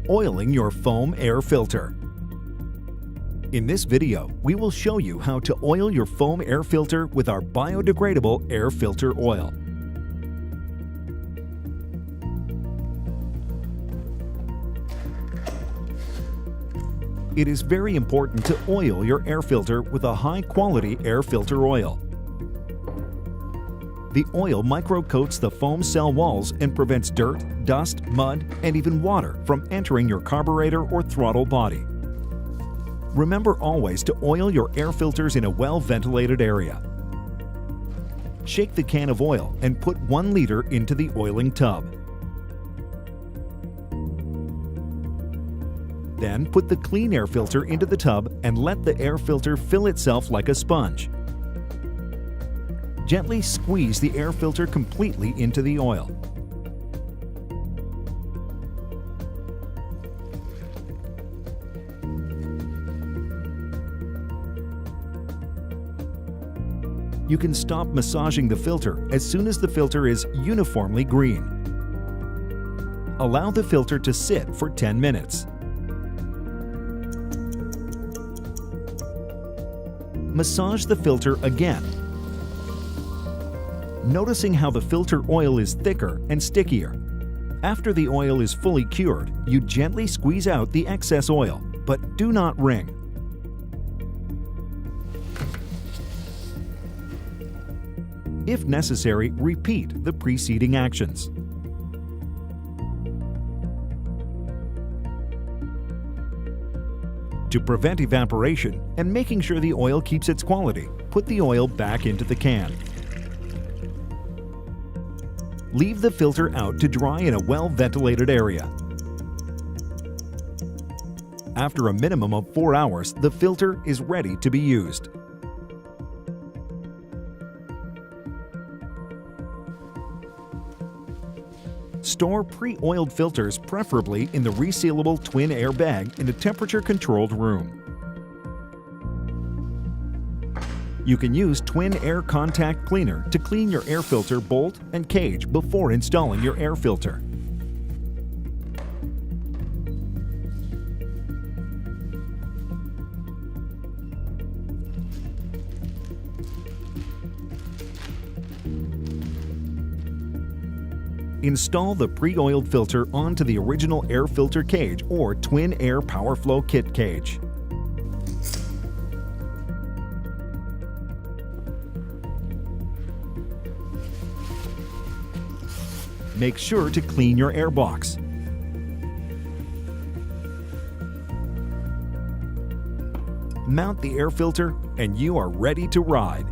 Oiling your foam air filter. In this video, we will show you how to oil your foam air filter with our biodegradable air filter oil. It is very important to oil your air filter with a high-quality air filter oil. The oil microcoats the foam cell walls and prevents dirt, dust, mud, and even water from entering your carburetor or throttle body. Remember always to oil your air filters in a well-ventilated area. Shake the can of oil and put 1 liter into the oiling tub. Then put the clean air filter into the tub and let the air filter fill itself like a sponge. Gently squeeze the air filter completely into the oil. You can stop massaging the filter as soon as the filter is uniformly green. Allow the filter to sit for 10 minutes. Massage the filter again, noticing how the filter oil is thicker and stickier. After the oil is fully cured, you gently squeeze out the excess oil, but do not wring. If necessary, repeat the preceding actions. To prevent evaporation and making sure the oil keeps its quality, put the oil back into the can. Leave the filter out to dry in a well-ventilated area. After a minimum of 4 hours, the filter is ready to be used. Store pre-oiled filters preferably in the resealable twin air bag in a temperature-controlled room. You can use twin air contact cleaner to clean your air filter bolt and cage before installing your air filter. Install the pre-oiled filter onto the original air filter cage or twin air power flow kit cage. Make sure to clean your air box. Mount the air filter and you are ready to ride.